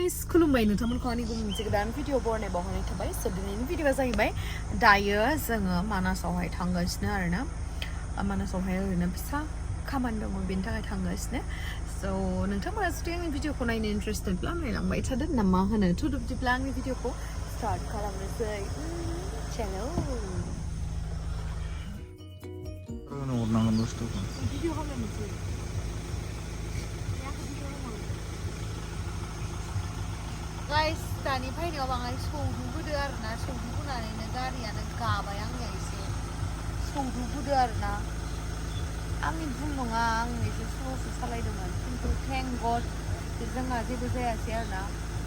Guys खुलुमबाय नोंथांमोनखौ आंनि गुबुन मोनसे गोदान भिडिअ बरनाय बावहरनाय थाबाय स' दिनैनि भिडिअआ जाहैबाय दायो जोङो मानासावहाय थांगासिनो आरोना मानासावहाय ओरैनो फिसा खामानि दङ बेनि थाखाय थांगासिनो स' नोंथांमोना जुदि आंनि भिडिअखौ नायनो इन्टारेस्टेडब्ला नायलांबाय थादो ना मा होनो थ' बिदिब्ला आंनि भिडिअखौ स्टार्ट खालामनोसै चेल भिडिअ खालामनोसै गाइस दानि फैनायाव बाङाय सौदुबोदो आरोना सौदुबोनानैनो गारियानो गाबाय आंनिया एसे सौदुबोदो आरोना आंनि भुल नङा आं एसे स्ल'सो सालायदोंमोन खिन्थु थेंक गड जोंहा जेबो जायासै आरोना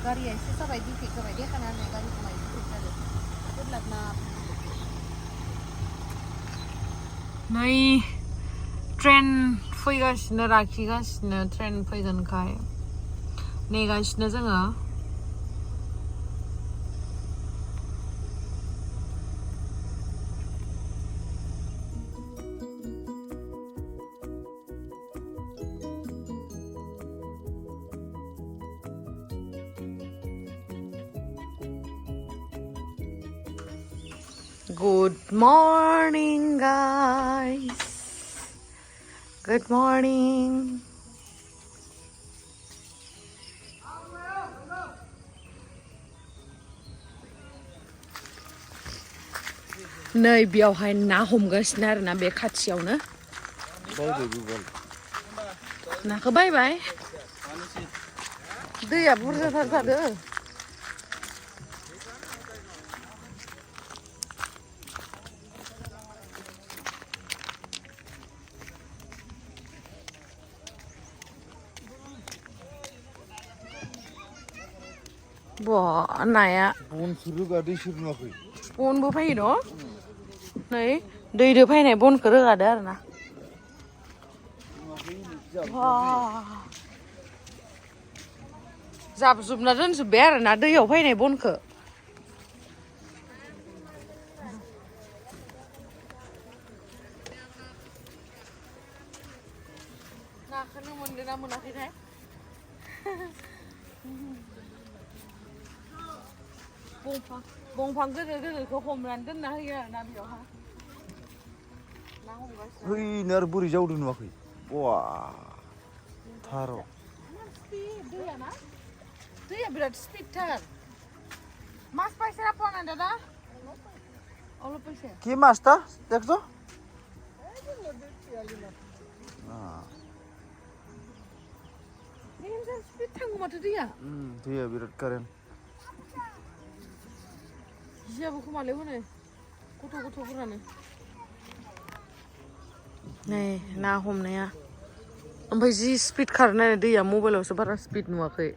गारिया एसे जाबाय डिफेक्ट जाबाय देखाना होनाय गारिखौ माय डिफेक्ट जादों जेब्ला नै ट्रेन फैगासिनो लाखिगासिनो ट्रेन फैगोनखाय नेगासिनो जोङो Good morning, guys. Good morning. नै बेयावहाय ना हमगासिनो आरोना बे खाथियावनो नाखौ बायबाय दैया बुरजाथार जादों Wah, naia. Bon suruh gadi suruh nak. Bon bu fai do. Nei, dei de fai nei bon kere gada arna. Wah. Zap zup na dan zuber arna dei yau fai nei bon ke. Nah, kena mundur na munafi hai. Bongfang गोदो-गोदोखौ हमनानै दोनना होयो आरोना बेयावहा ना हमगासिनो Hei, nar buri jauh dulu nak. Wah, tharo. दैया ना दैया बिराद स्पिडथार मास पाइसे apa ना दादा अल पैसे Ki mas ta? Deख तो? ini bisa speed थांगौ माथो दैया दैया बिराद keren. Siapa kemarin mana? Kutu berani. Nih, nah homnya ya. Sampai si speed karena dia mobil lo sebarang speed nuakai.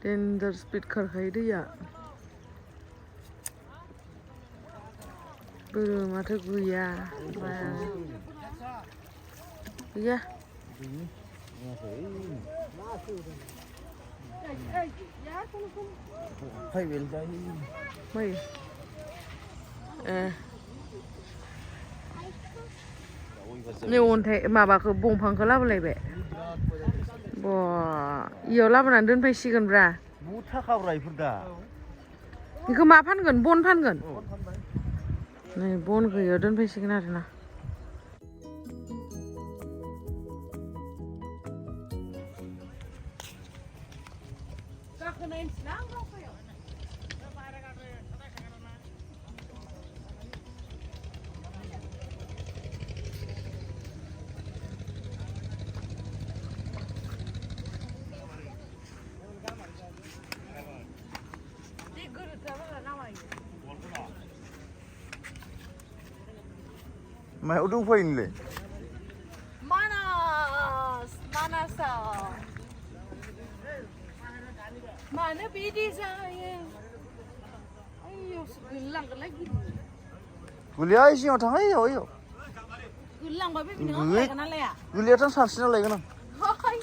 Tender speed karena dia. Belum ada gue ya. Iya. Hai welcome. Mai. Ni ontai माबाखौ बंफांखौ लाबोलायबाय बा इयाव लाबोनानै दोनफैसिगोन ब्रा Bu थाखाब्रा इफोर दा बेखौ मा फानगोन बन फानगोन नै बनखौ इयाव दोनफैसिगोन आरोना Mai udung poin le. Manasa. Mana bidi saya. Ayo, gulang lagi. Guliah isi orang tangai yo. Gulang babe bini apa kenal ya? Guliah tan sarsina lagi kan. Hai.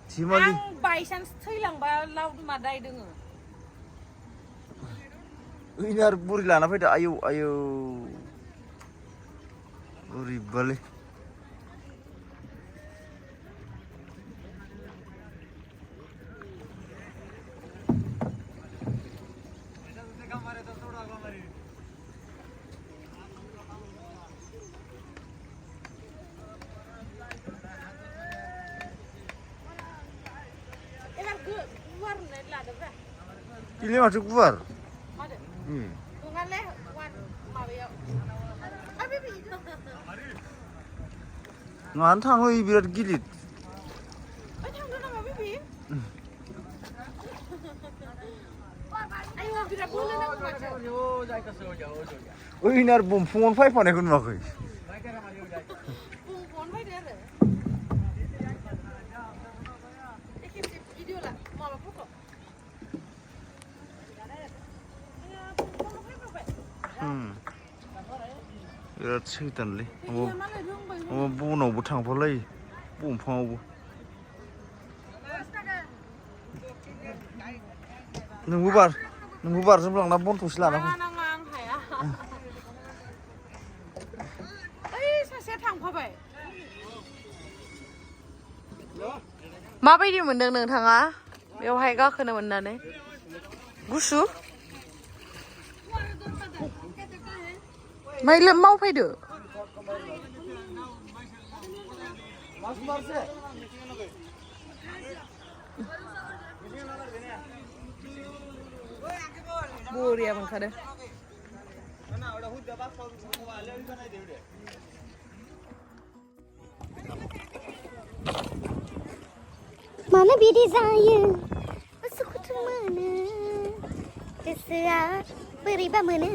Cimali. Ang baisan thailang ba laut madai dengar. Ini harus buri lah, apa itu? Ayo, buri balik. Ini masih keluar. Nwngthang lo birat gilit. Oh ini ada bom phun fai panen kun makai. Birat seitan le. Oh bunuh butang polai, bom phau. Nunggu bar sebelum nabon tuh silakan. माबायदि मोनदों नोंथाङा बेवहाय गाखोनो मोननानै गुसु माइले मावफैदो बरिया मोनखादो Mana bidik saya, suku mana, terserah beriba mana.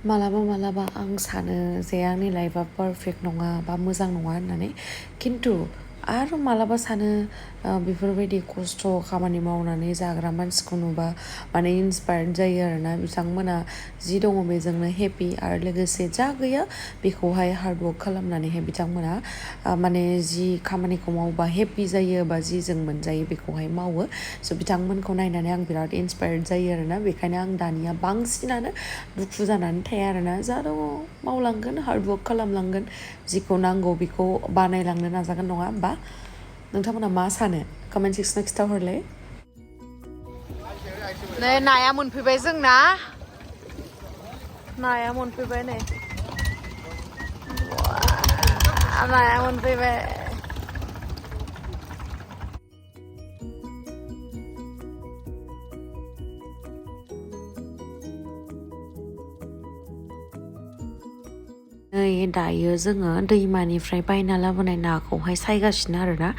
मालाबा आं सानो जे आंनि लाइफआ पारफेक्ट नङा बा मोजां नङा होननानै खिन्थु आरो मालाबा सानो बेफोरबायदि खस्थ' खामानि मावनानै जाग्रा मानसिखौ नुबा माने इन्सपायार्ड जायो आरोना बिथांमोना जि दङ बेजोंनो हेपि आरो लोगोसे जा गैया बेखौहाय हार्ड वर्क खालामनानैहाय बिथांमोना माने जि खामानिखौ मावबा हेपि जायो बा जि जों मोनजायो बेखौहाय मावो स' बिथांमोनखौ नायनानै आं बिराद इन्सपायार्ड जायो आरोना बेखायनो आं दानिया बांसिनानो दुखु जानानै थाया आरोना जा दङ मावलांगोन हार्ड वर्क खालामलांगोन जिखौ नांगौ बेखौ बानायलांनो नाजागोन नङा होमबा नोंथांमोना मा सानो कमेन्ट सेक्सनाव खिथाहरलाय नै नाया मोनफैबाय जोंना नाया मोनफैबाय नै नाया मोनफैबाय दायो जोङो दैमानिफ्राय बायना लाबोनाय नाखौहाय सायगासिनो आरोना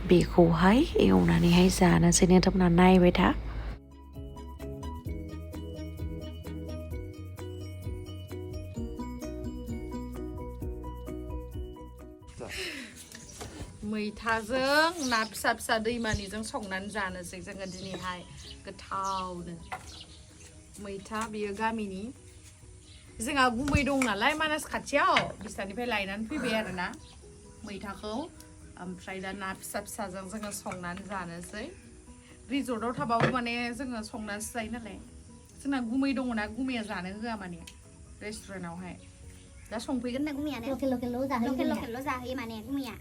बेखौहाय एवनानैहाय जानोसै नोंथांमोना नायबाय था मैथाजों ना फिसा फिसा दैमानिजों संनानै जानोसै जोङो दिनैहाय गोथावनो मैथा बियो गामिनि जोंहा गुमै दं नालाय मानास खाथियाव बिस्रानिफ्राय लायनानै फैबाय आरोना मैथाखौ ओमफ्राय दा ना फिसा फिसाजों जोङो संनानै जानोसै रिजर्टआव थाबाबो माने जोङो संनानैसो जायो नालाय जोंना गुमै दङना गुमैया जानो होआ माने रेस्टुरेन्टआवहाय दा संफैगोन ना गुमैयानो लकेल जाहोयो माने गुमैया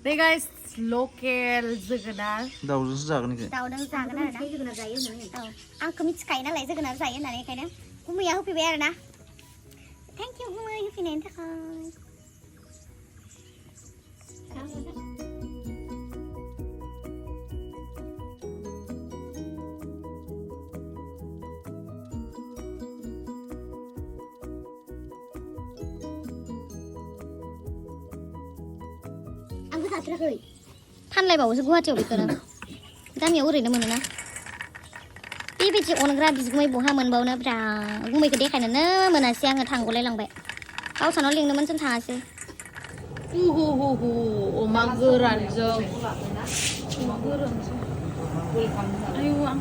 नै गाइस लकेल जोगोनार दाउजोंसो जागोन इखो दाउजों जागोन आरोना जोगोनार जायो होननानै औ आंखौ मिथिखायो नालाय जोगोनार जायो होननानै ओंखायनो गुमैया होफैबाय आरोना थेंक इउ गुमै होफैनायनि थाखाय आंबो जाफेराखै फानलायबावोसो गुवाहाटियाव बेखौनो गामियाव ओरैनो मोनोना बेबायदि अनग्रा बिगुमै बहा मोनबावनो ब्रा गुमैखौ देखायनोनो मोनासै आङो थांगौलाय लांबाय गावसानाव लिंदोंमोन जों थाङासै अमा गोरानजों आयु आं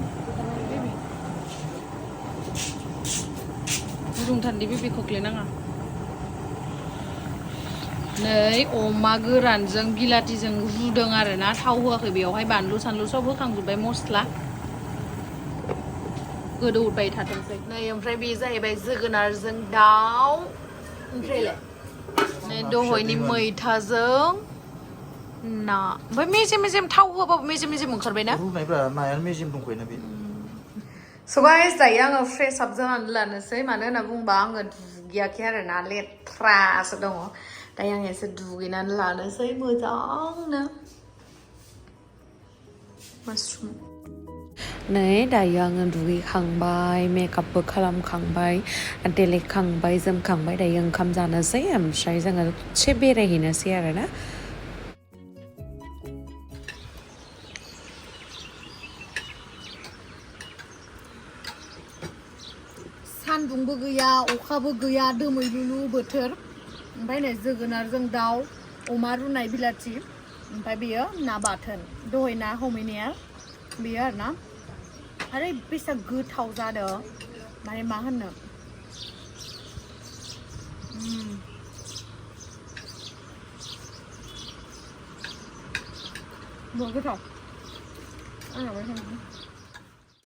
गुदुंथारनि बेबि खोख्लैनाङा नै अमा गोरानजों बिलाथिजों रुदों आरोना थाव होआखै बेयावहाय बानलु सानलु सब होखांजोब्बाय मस्ला गोदौबाय थाथोंसै नै ओमफ्राय बे जाहैबाय जोगोनारजों दाउ ओमफ्रायलाय नै दहायनि मैथाजों ना ओमफ्राय मेजेम मेजेम थाव होआबाबो मेजेम मेजेम ओंखारबाय ना रुनायब्रा नायानो मेजेम दंखायोना बे So guys, dayo आङो fresh up जानानै लानोसै मानो होनना बुंबा आङो दुगैयाखै आरो ना लेथ्रासो दङ दायो आं एसे दुगैनानै लानोसै मोजांनो mushroom नै दायो आङो दुगैखांबाय मेकआपबो खालामखांबाय देलायखांबाय जोमखांबाय दायो ओंखाम जानोसै ओमफ्राय जोङो दसे बेरायहैनोसै आरो ना सान्दुंबो गैया अखाबो गैया दोमैलुलु बोथोर ओमफ्राय नै जोगोनारजों दाउ अमा रुनाय बिलाथि ओमफ्राय बेयो ना बाथोन दहाय ना हमैनाया बेयो आरो ना ओरैबायसा गोथाव जादों माने मा होनो गोथाव